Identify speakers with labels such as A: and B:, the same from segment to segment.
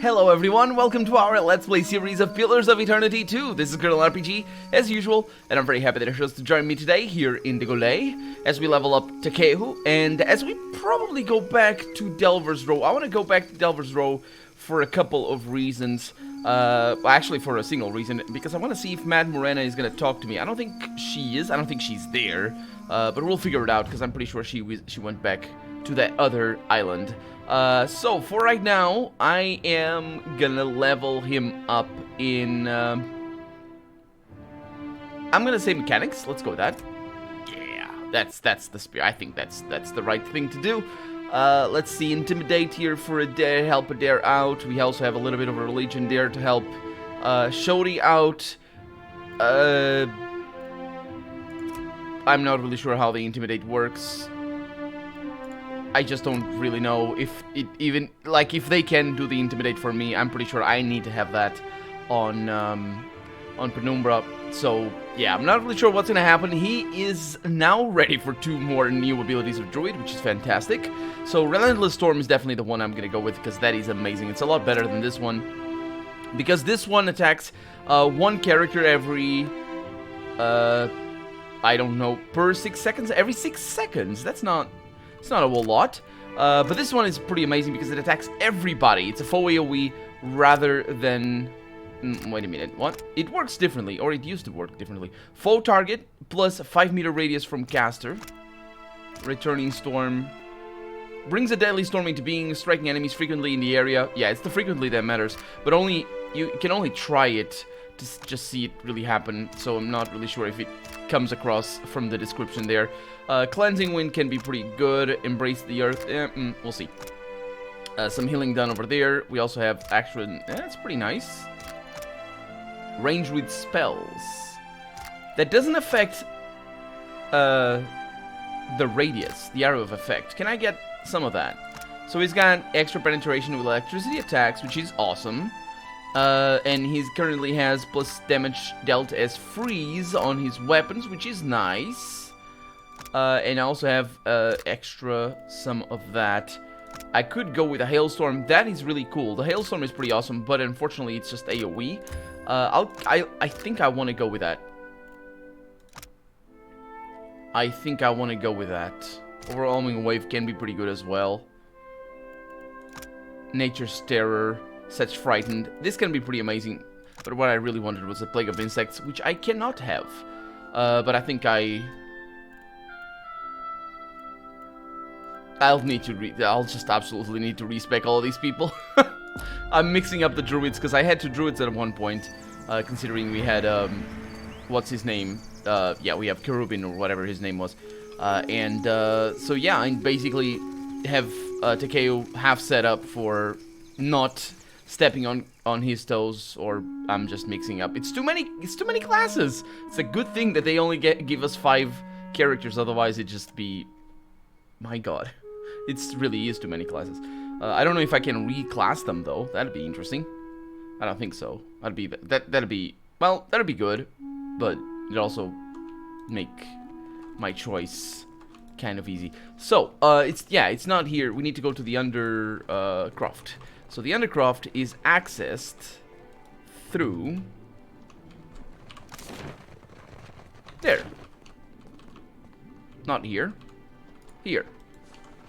A: Hello everyone, welcome to our Let's Play series of Pillars of Eternity 2. This is Colonel RPG, as usual, and I'm very happy that you chose to join me today here in the Golay, as we level up Takeo, and as we probably go back to Delver's Row. I want to go back to Delver's Row for a couple of reasons, actually for a single reason, because I want to see if Mad Morena is going to talk to me. I don't think she is, I don't think she's there, but we'll figure it out, because I'm pretty sure she went back to that other island. So for right now, I am gonna level him up in, I'm gonna say mechanics. Let's go with that. Yeah, that's the spirit. I think that's the right thing to do. Let's see, intimidate here for a dare, help a dare out. We also have a little bit of a religion there to help Shodi out. I'm not really sure how the intimidate works. I just don't really know if it even, like, if they can do the intimidate for me. I'm pretty sure I need to have that on Penumbra. So, yeah, I'm not really sure what's gonna happen. He is now ready for 2 more new abilities of Druid, which is fantastic. So, Relentless Storm is definitely the one I'm gonna go with, because that is amazing. It's a lot better than this one, because this one attacks 1 character every, I don't know, per 6 seconds? Every 6 seconds? It's not a whole lot, but this one is pretty amazing because it attacks everybody. It's a foe AoE rather than... wait a minute, what? It works differently, or it used to work differently. Foe target plus a 5-meter radius from caster. Returning storm. Brings a deadly storm into being, striking enemies frequently in the area. Yeah, it's the frequently that matters, but you can only try it to just see it really happen, so I'm not really sure if it comes across from the description there. Cleansing Wind can be pretty good. Embrace the Earth, we'll see. Some healing done over there. We also have action, that's pretty nice. Range with spells. That doesn't affect the radius, the area of effect. Can I get some of that? So he's got extra penetration with electricity attacks, which is awesome. And he currently has plus damage dealt as freeze on his weapons, which is nice. And I also have extra some of that. I could go with a hailstorm. That is really cool. The hailstorm is pretty awesome, but unfortunately it's just AoE. I think I want to go with that. I think I want to go with that. Overwhelming wave can be pretty good as well. Nature's terror. Such frightened. This can be pretty amazing, but what I really wanted was a plague of insects, which I cannot have. But I think I'll just absolutely need to respec all of these people. I'm mixing up the druids because I had 2 druids at one point, considering we had what's his name? Yeah, we have Kerubin or whatever his name was, so yeah, I basically have Takeo half set up for not stepping on his toes, or I'm just mixing up. It's too many classes. It's a good thing that they only give us 5 characters, otherwise it'd just be, my god, it really is too many classes. I don't know if I can reclass them though. That'd be interesting. I don't think so. That'd be good, but it'd also make my choice kind of easy. So it's not here. We need to go to the Undercroft. So the Undercroft is accessed through there. Not here. Here.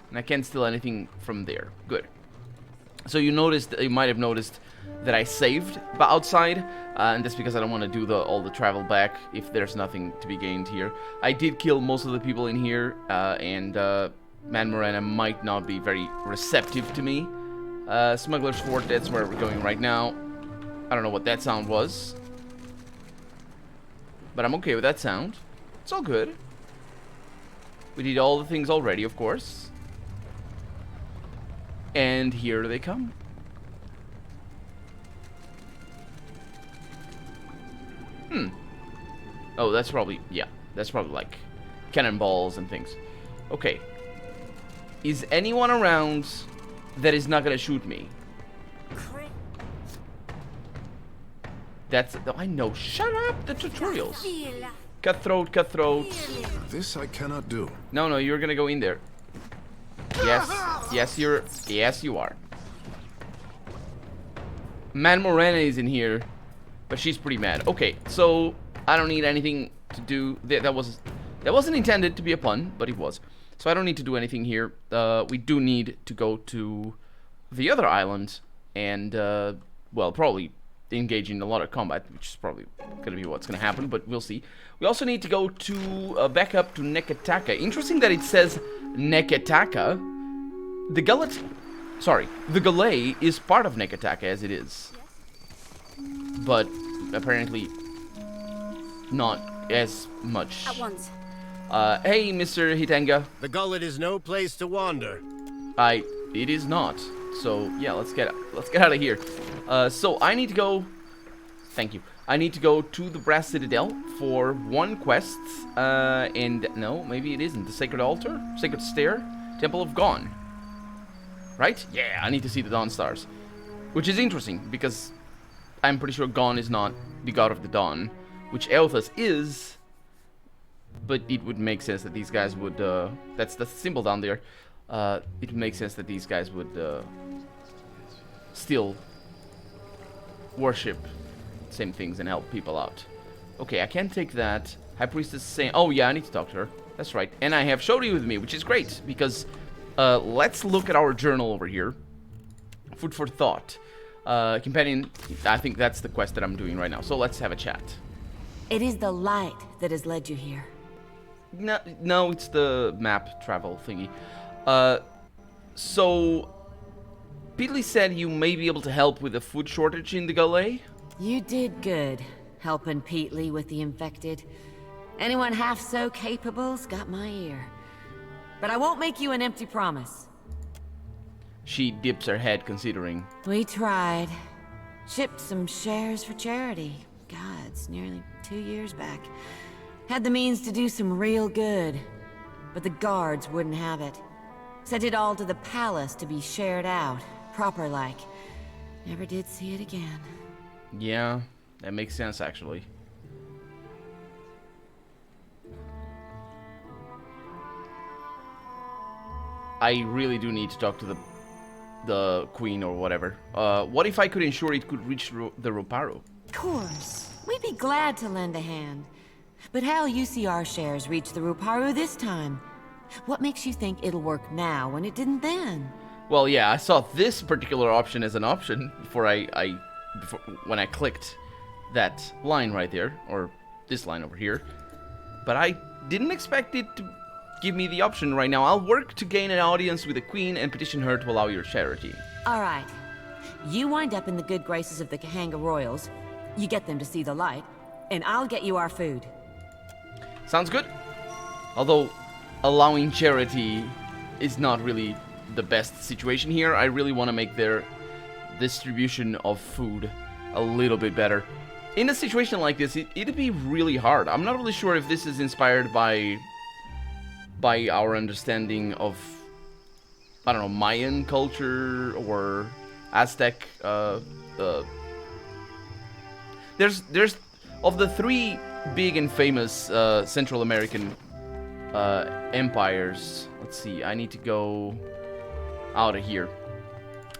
A: And I can't steal anything from there. Good. So you might have noticed that I saved outside, and that's because I don't want to do all the travel back if there's nothing to be gained here. I did kill most of the people in here, and Mad Morena might not be very receptive to me. Smuggler's Fort, that's where we're going right now. I don't know what that sound was, but I'm okay with that sound. It's all good. We did all the things already, of course. And here they come. Oh, that's probably, yeah, that's probably like cannonballs and things. Okay. Is anyone around that is not gonna shoot me? That's... I know. Shut up! The tutorials. Cutthroat.
B: This I cannot do.
A: No, you're gonna go in there. Yes, you are. Man Morena is in here, but she's pretty mad. Okay, so I don't need anything to do. That wasn't intended to be a pun, but it was. So I don't need to do anything here. We do need to go to the other island and, well, probably engage in a lot of combat, which is probably going to be what's going to happen, but we'll see. We also need to go to, back up to Neketaka. Interesting that it says Neketaka. The Galley is part of Neketaka as it is. But apparently not as much.
C: At once.
A: Hey, Mr. Hitanga.
D: The gullet is no place to wander.
A: It is not. So yeah, let's get out of here. So I need to go. Thank you. I need to go to the Brass Citadel for one quest. And no, maybe it isn't. The Sacred Altar, Sacred Stair, Temple of Gon. Right? Yeah, I need to see the Dawn Stars, which is interesting because I'm pretty sure Gon is not the god of the dawn, which Eothas is. But it would make sense that these guys would, that's the symbol down there. It makes sense that these guys would still worship same things and help people out. Okay, I can't take that. High Priestess saying, oh yeah, I need to talk to her. That's right. And I have Shodi with me, which is great, because let's look at our journal over here. Food for thought. Companion, I think that's the quest that I'm doing right now. So let's have a chat.
C: It is the light that has led you here.
A: No, it's the map travel thingy. So Peatley said you may be able to help with the food shortage in the Galley.
C: You did good, helping Peatley with the infected. Anyone half so capable's got my ear. But I won't make you an empty promise.
A: She dips her head, considering.
C: We tried. Shipped some shares for charity. God, it's nearly 2 years back. Had the means to do some real good. But the guards wouldn't have it. Sent it all to the palace to be shared out, proper-like. Never did see it again.
A: Yeah, that makes sense, actually. I really do need to talk to the queen or whatever. What if I could ensure it could reach the Roparu?
C: Of course. We'd be glad to lend a hand. But how'll you see our shares reach the Roparu this time? What makes you think it'll work now when it didn't then?
A: Well, yeah, I saw this particular option as an option before when I clicked that line right there, or this line over here. But I didn't expect it to give me the option right now. I'll work to gain an audience with the queen and petition her to allow your charity.
C: Alright. You wind up in the good graces of the Kahanga Royals, you get them to see the light, and I'll get you our food.
A: Sounds good. Although, allowing charity is not really the best situation here. I really want to make their distribution of food a little bit better. In a situation like this, it'd be really hard. I'm not really sure if this is inspired by our understanding of, I don't know, Mayan culture or Aztec. There's of the three big and famous Central American empires. Let's see. I need to go out of here.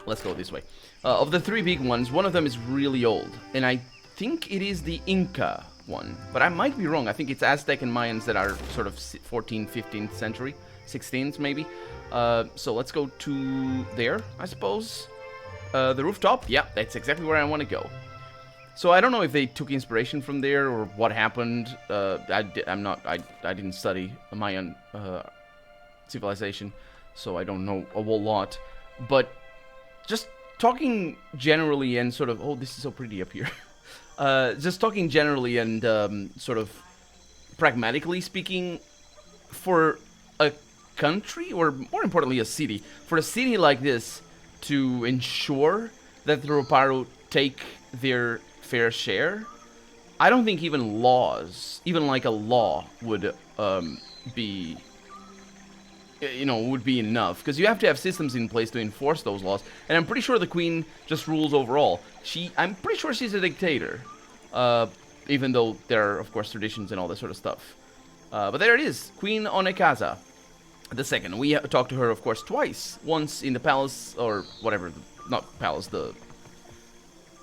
A: Let's go this way. Of the three big ones, one of them is really old, and I think it is the Inca one, but I might be wrong. I think it's Aztec and Mayans that are sort of 14th, 15th century, 16th maybe. So let's go to there, I suppose. The rooftop, yeah, that's exactly where I want to go. So I don't know if they took inspiration from there or what happened. I didn't study Mayan civilization, so I don't know a whole lot. But just talking generally and sort of, oh, this is so pretty up here. Just talking generally and sort of pragmatically speaking, for a country, or more importantly a city, for a city like this to ensure that the Roparu take their fair share, I don't think even laws, even like a law would be, you know, would be enough, because you have to have systems in place to enforce those laws, and I'm pretty sure the queen just rules overall. I'm pretty sure she's a dictator, even though there are, of course, traditions and all that sort of stuff. But there it is, Queen Onekaza the second. We talked to her, of course, twice. Once in the palace, or whatever, not palace, the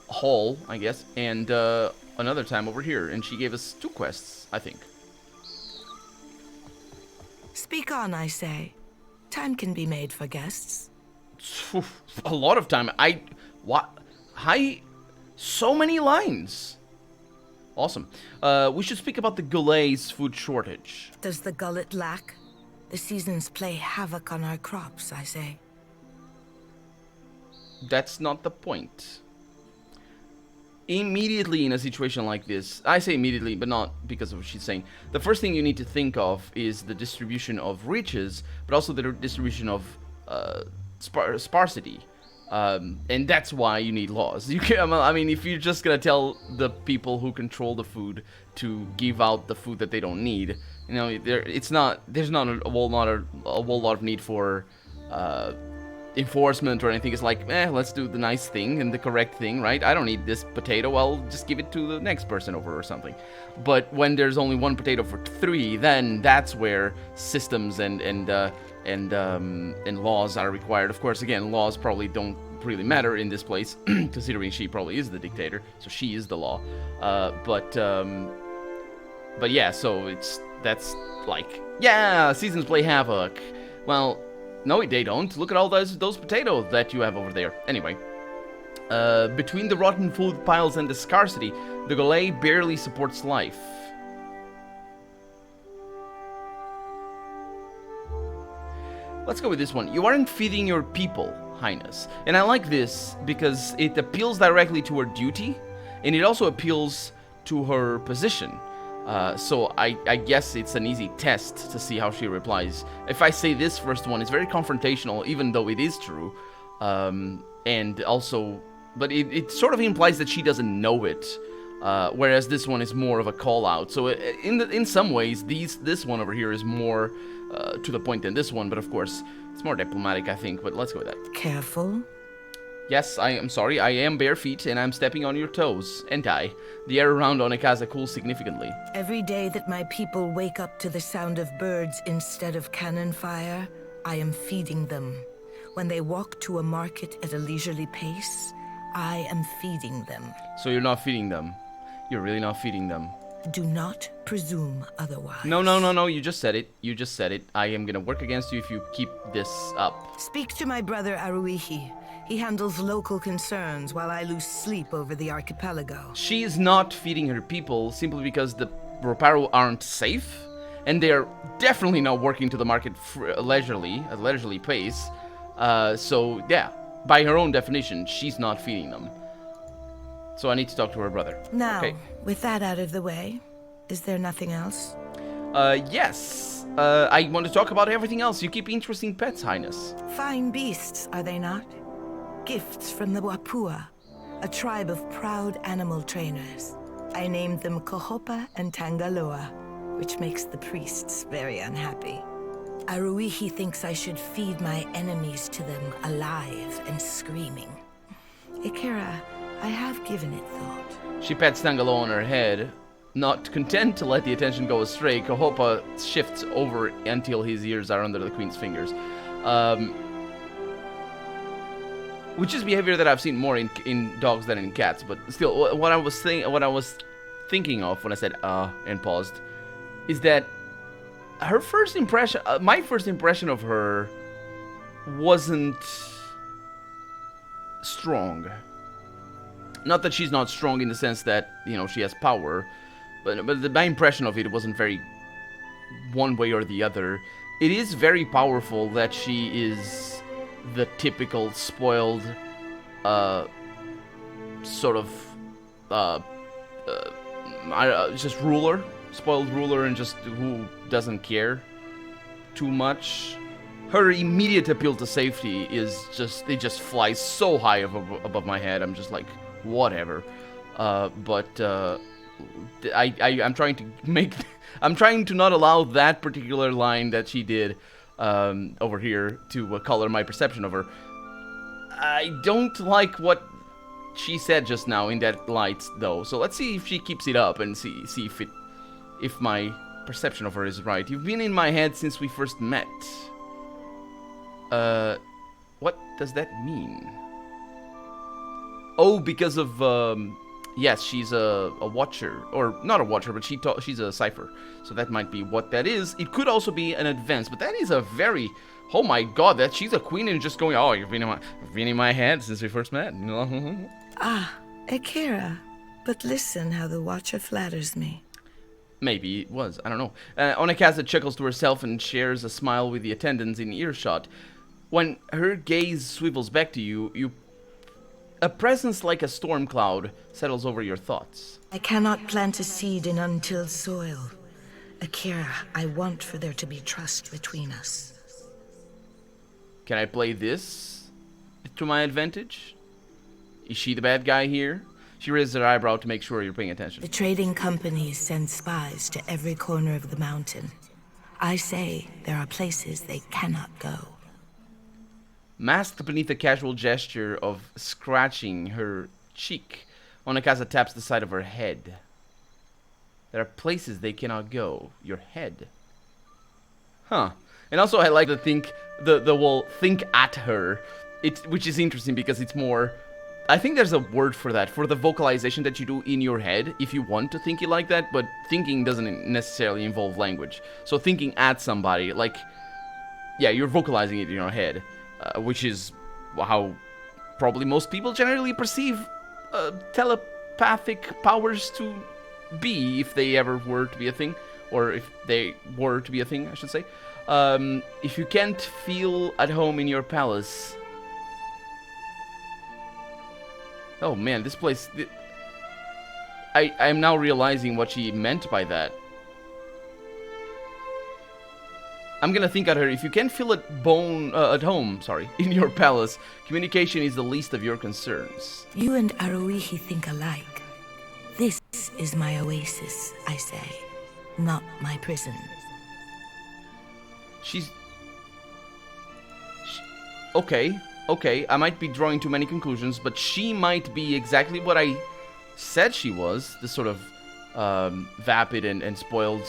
A: hall, I guess, and another time over here. And she gave us 2 quests, I think.
E: Speak on, I say. Time can be made for guests.
A: A lot of time. What? So many lines. Awesome. We should speak about the Goulet's food shortage.
E: Does the gullet lack? The seasons play havoc on our crops, I say.
A: That's not the point. Immediately in a situation like this, I say immediately, but not because of what she's saying, the first thing you need to think of is the distribution of riches, but also the distribution of sparsity. And that's why you need laws. You can, I mean, if you're just gonna tell the people who control the food to give out the food that they don't need, you know, there's not a whole lot of need for enforcement or anything. It's like, let's do the nice thing and the correct thing, right? I don't need this potato, I'll just give it to the next person over or something. But when there's only 1 potato for 3, then that's where systems and laws are required. Of course, again, laws probably don't really matter in this place, considering she probably is the dictator, so she is the law. But yeah, so that's like, yeah, seasons play havoc. Well, no, they don't. Look at all those potatoes that you have over there. Anyway, between the rotten food piles and the scarcity, the Goulet barely supports life. Let's go with this one. You aren't feeding your people, Highness. And I like this because it appeals directly to her duty, and it also appeals to her position. So I guess it's an easy test to see how she replies. If I say this first one, it's very confrontational, even though it is true. And also, but it sort of implies that she doesn't know it. Whereas this one is more of a call out. So in some ways, this one over here is more to the point than this one. But of course, it's more diplomatic, I think. But let's go with that.
E: Careful.
A: Yes, I am sorry. I am bare feet and I'm stepping on your toes. And the air around Onekaza cools significantly.
E: Every day that my people wake up to the sound of birds instead of cannon fire, I am feeding them. When they walk to a market at a leisurely pace, I am feeding them.
A: So you're not feeding them. You're really not feeding them.
E: Do not presume otherwise.
A: No, you just said it. I am gonna work against you if you keep this up.
E: Speak to my brother Aruihi. He handles local concerns while I lose sleep over the archipelago.
A: She is not feeding her people simply because the Roparu aren't safe, and they're definitely not working to the market at leisurely pace. So yeah, by her own definition, she's not feeding them. So I need to talk to her brother.
E: Now,
A: okay.
E: With that out of the way, is there nothing else?
A: Yes. I want to talk about everything else. You keep interesting pets, Highness.
E: Fine beasts, are they not? Gifts from the Wapua, a tribe of proud animal trainers. I named them Kohopa and Tangaloa, which makes the priests very unhappy. Aruihi thinks I should feed my enemies to them alive and screaming. Ikera, I have given it thought.
A: She pats Tangaloa on her head. Not content to let the attention go astray, Kohopa shifts over until his ears are under the queen's fingers. Which is behavior that I've seen more in dogs than in cats, but still, what I was thinking of when I said and paused, is that her first impression, my first impression of her, wasn't strong. Not that she's not strong in the sense that, you know, she has power, but my impression of it wasn't very one way or the other. It is very powerful that she is the typical spoiled, sort of, just ruler, spoiled ruler, and just who doesn't care too much. Her immediate appeal to safety is just, it just flies so high above my head. I'm just like, whatever. I'm trying to make, I'm trying to not allow that particular line that she did over here to color my perception of her. I don't like what she said just now in that light, though. So let's see if she keeps it up and see if my perception of her is right. You've been in my head since we first met. What does that mean? Oh, because of, yes, she's a watcher. Or, not a watcher, but she's a cipher. So that might be what that is. It could also be an advance, but that is a very... Oh my god, that she's a queen and just going, oh, you've been in my head since we first met.
E: Ah, Akira. But listen how the Watcher flatters me.
A: Maybe it was, I don't know. Onakaza chuckles to herself and shares a smile with the attendants in earshot. When her gaze swivels back to you, a presence like a storm cloud settles over your thoughts.
E: I cannot plant a seed in untilled soil. Akira, I want for there to be trust between us.
A: Can I play this to my advantage? Is she the bad guy here? She raises her eyebrow to make sure you're paying attention.
E: The trading companies send spies to every corner of the mountain. I say there are places they cannot go.
A: Masked beneath a casual gesture of scratching her cheek, Onakaza taps the side of her head. There are places they cannot go. Your head. Huh. And also I like to think the whole think at her, which is interesting because it's more... I think there's a word for that, for the vocalization that you do in your head, if you want to think it like that, but thinking doesn't necessarily involve language. So thinking at somebody, like, yeah, you're vocalizing it in your head, which is how probably most people generally perceive telepathic powers to be, if they ever were to be a thing, or if they were to be a thing, I should say. If you can't feel at home in your palace... Oh man, this place... I'm now realizing what she meant by that. I'm gonna think at her, if you can't feel at home, in your palace, communication is the least of your concerns.
E: You and Aruihi think alike. This is my oasis, I say, not my prison. Okay, I might be drawing too many conclusions, but she might be exactly what I said she was, this sort of vapid and spoiled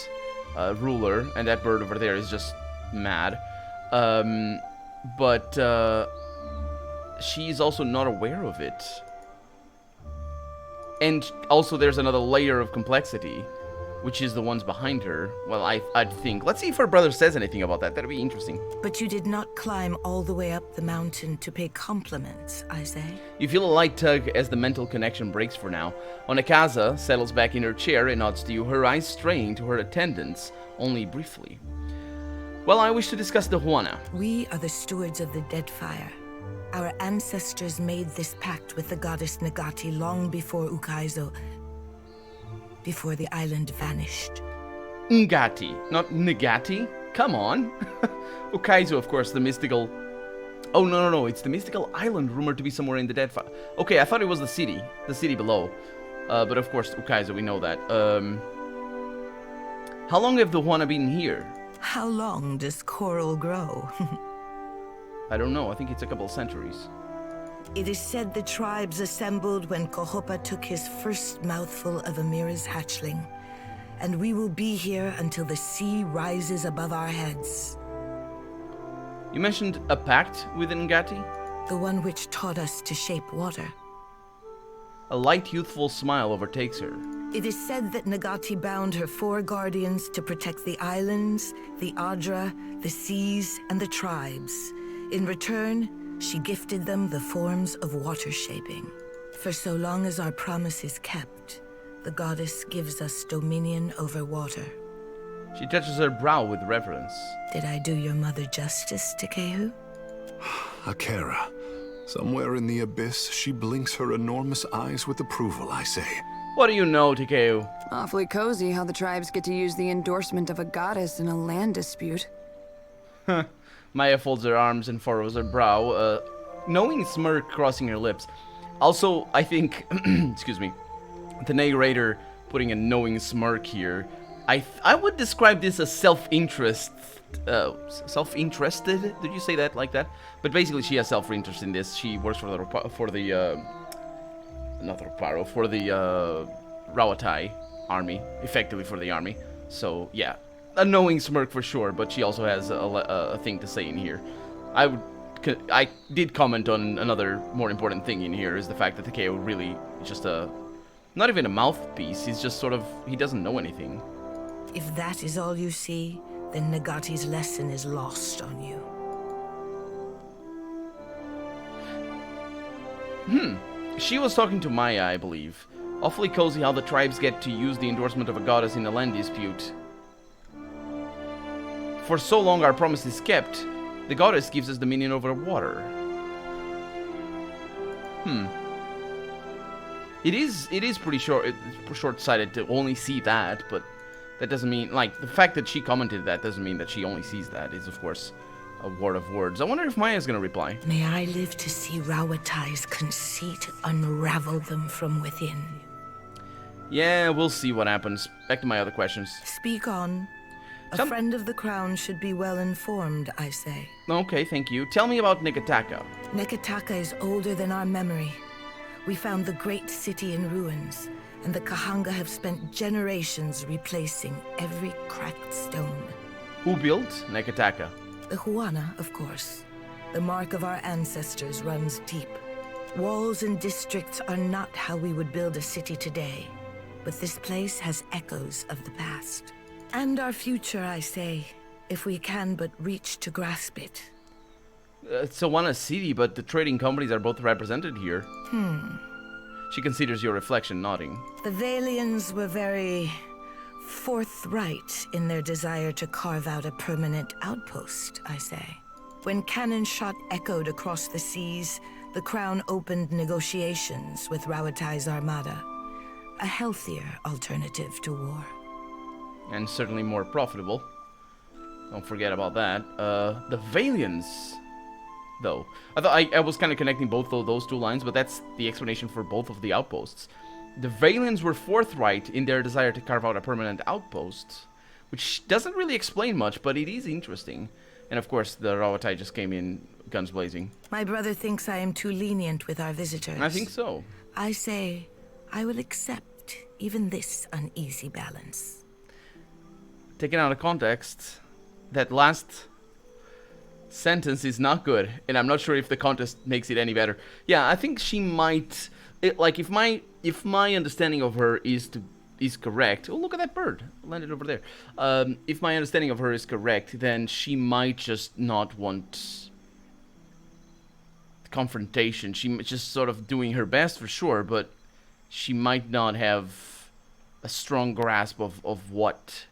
E: ruler, and that bird over there is just mad. But she's also not aware of it. And also there's another layer of complexity, which is the ones behind her. Well, I'd think. Let's see if her brother says anything about that. That'd be interesting. But you did not climb all the way up the mountain to pay compliments, I say.
A: You feel a light tug as the mental connection breaks for now. Onakaza settles back in her chair and nods to you, her eyes straying to her attendants, only briefly. Well, I wish to discuss the Huana.
E: We are the stewards of the Deadfire. Our ancestors made this pact with the goddess Nagati long before Ukaizo... before the island vanished.
A: Ngati, not Nagati? Come on. Ukaizo, of course, the mystical... Oh, no, it's the mystical island rumored to be somewhere in the Deadfire. Okay, I thought it was the city below. But of course, Ukaizo, we know that. How long have the Huana been here?
E: How long does coral grow?
A: I don't know, I think it's a couple centuries.
E: It is said the tribes assembled when Kohopa took his first mouthful of Amira's hatchling, and we will be here until the sea rises above our heads.
A: You mentioned a pact with Ngati?
E: The one which taught us to shape water.
A: A light, youthful smile overtakes her.
E: It is said that Nagati bound her 4 guardians to protect the islands, the Adra, the seas, and the tribes. In return, she gifted them the forms of water shaping. For so long as our promise is kept, the goddess gives us dominion over water.
A: She touches her brow with reverence.
E: Did I do your mother justice, Takehu?
B: Akira. Somewhere in the abyss, she blinks her enormous eyes with approval, I say.
A: What do you know, Takeo?
F: Awfully cozy how the tribes get to use the endorsement of a goddess in a land dispute.
A: Maya folds her arms and furrows her brow, knowing smirk crossing her lips. Also, I think, excuse me, the narrator putting a knowing smirk here, I would describe this as self-interest, self-interested? Did you say that like that? But basically, she has self-interest in this. She works for the Rawatai army, effectively for the army. So yeah, a knowing smirk for sure. But she also has a thing to say in here. I would I did comment on another more important thing in here, is the fact that Takeo really is just a, not even a mouthpiece, he's just sort of, he doesn't know anything.
E: If that is all you see, then Nagati's lesson is lost on you.
A: She was talking to Maya, I believe. Awfully cozy how the tribes get to use the endorsement of a goddess in a land dispute. For so long our promise is kept, the goddess gives us dominion over water. It is pretty short-sighted to only see that, but that doesn't mean, like, the fact that she commented that doesn't mean that she only sees that. Is of course a word of words. I wonder if Maya's gonna reply.
E: May I live to see Rawatai's conceit unravel them from within.
A: Yeah, we'll see what happens. Back to my other questions.
E: Speak on. A friend of the crown should be well informed, I say.
A: Okay, thank you. Tell me about Nekataka.
E: Nekataka is older than our memory. We found the great city in ruins, and the Kahanga have spent generations replacing every cracked stone.
A: Who built Nekataka?
E: The Huana, of course. The mark of our ancestors runs deep. Walls and districts are not how we would build a city today, but this place has echoes of the past. And our future, I say, if we can but reach to grasp it.
A: It's a Huana city, but the trading companies are both represented here. She considers your reflection, nodding.
E: The Valians were very forthright in their desire to carve out a permanent outpost, I say. When cannon shot echoed across the seas, the Crown opened negotiations with Rawatai's armada. A healthier alternative to war.
A: And certainly more profitable. Don't forget about that. The Valians, though. I thought I was kind of connecting both of those two lines, but that's the explanation for both of the outposts. The Valians were forthright in their desire to carve out a permanent outpost, which doesn't really explain much, but it is interesting. And of course, the Rawatai just came in guns blazing.
E: My brother thinks I am too lenient with our visitors.
A: I think so.
E: I say, I will accept even this uneasy balance.
A: Taken out of context, that last sentence is not good, and I'm not sure if the context makes it any better. Yeah, I think she might, if my understanding of her is correct. Oh, look at that bird landed over there. If my understanding of her is correct, then she might just not want confrontation. She just sort of doing her best for sure, but she might not have a strong grasp of what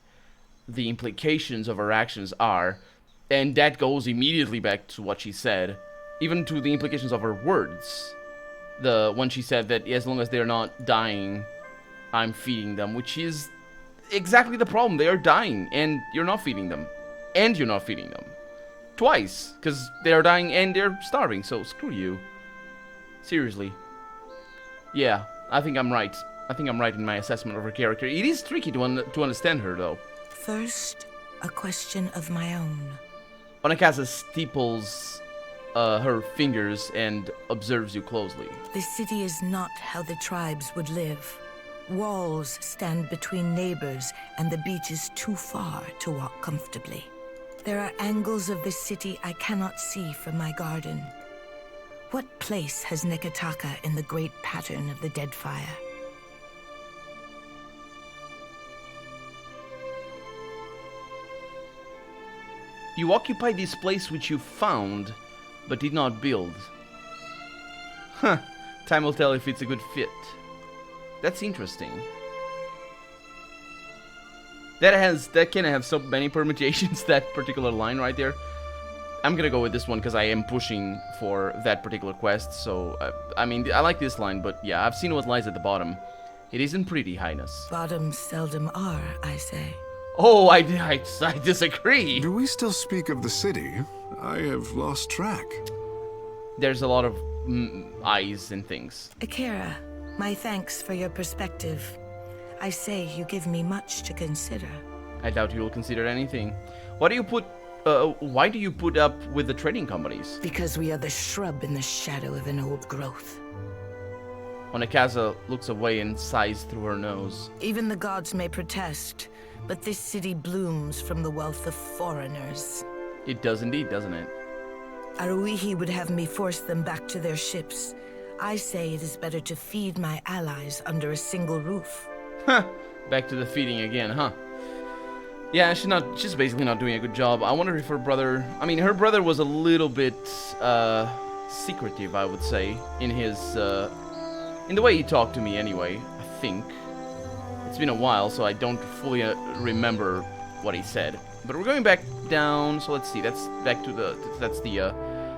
A: the implications of her actions are, and that goes immediately back to what she said, even to the implications of her words. When she said that as long as they're not dying, I'm feeding them, which is exactly the problem. They are dying, and you're not feeding them. And you're not feeding them. Twice, because they are dying and they're starving, so screw you. Seriously. Yeah, I think I'm right. I think I'm right in my assessment of her character. It is tricky to understand her, though.
E: First, a question of my own.
A: Onakaza steeples her fingers and observes you closely.
E: This city is not how the tribes would live. Walls stand between neighbors, and the beach is too far to walk comfortably. There are angles of this city I cannot see from my garden. What place has Nekataka in the great pattern of the Deadfire?
A: You occupy this place which you found, but did not build. Huh. Time will tell if it's a good fit. That's interesting. That can have so many permutations, that particular line right there. I'm gonna go with this one because I am pushing for that particular quest, so, I mean, I like this line, but yeah, I've seen what lies at the bottom. It isn't pretty, Highness.
E: Bottoms seldom are, I say.
A: Oh, I disagree.
B: Do we still speak of the city? I have lost track.
A: There's a lot of eyes and things.
E: Akira, my thanks for your perspective. I say you give me much to consider.
A: I doubt you will consider anything. Why do you put up with the trading companies?
E: Because we are the shrub in the shadow of an old growth.
A: Onakaza looks away and sighs through her nose.
E: Even the gods may protest, but this city blooms from the wealth of foreigners.
A: It does indeed, doesn't it?
E: Aruihi would have me force them back to their ships. I say it is better to feed my allies under a single roof.
A: Huh. Back to the feeding again, huh? Yeah, she's basically not doing a good job. I wonder if her brother... I mean, her brother was a little bit, secretive, I would say, in his, in the way he talked to me anyway, I think. It's been a while, so I don't fully remember what he said. But we're going back down, so let's see, that's back to the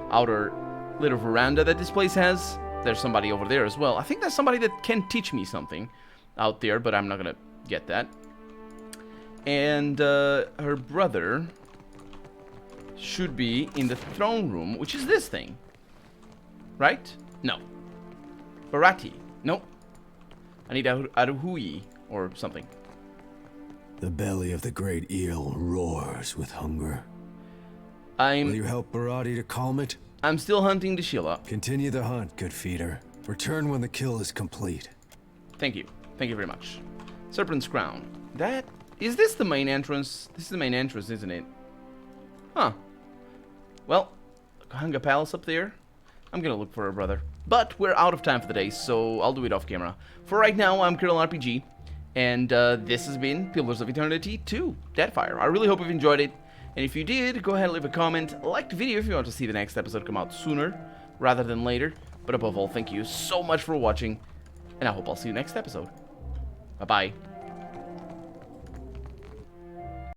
A: outer little veranda that this place has. There's somebody over there as well. I think there's somebody that can teach me something out there, but I'm not gonna get that. And her brother should be in the throne room, which is this thing. Right? No. Barati. No. I need Aruhui or something.
G: The belly of the great eel roars with hunger. Will you help Barati to calm it?
A: I'm still hunting the Sheila.
G: Continue the hunt, good feeder. Return when the kill is complete.
A: Thank you. Thank you very much. Serpent's Crown. Is this the main entrance? This is the main entrance, isn't it? Huh. Well, Kahanga Palace up there. I'm gonna look for her brother. But we're out of time for the day, so I'll do it off camera. For right now, I'm Kirill RPG, and this has been Pillars of Eternity 2, Deadfire. I really hope you've enjoyed it, and if you did, go ahead and leave a comment, like the video if you want to see the next episode come out sooner rather than later. But above all, thank you so much for watching, and I hope I'll see you next episode. Bye-bye.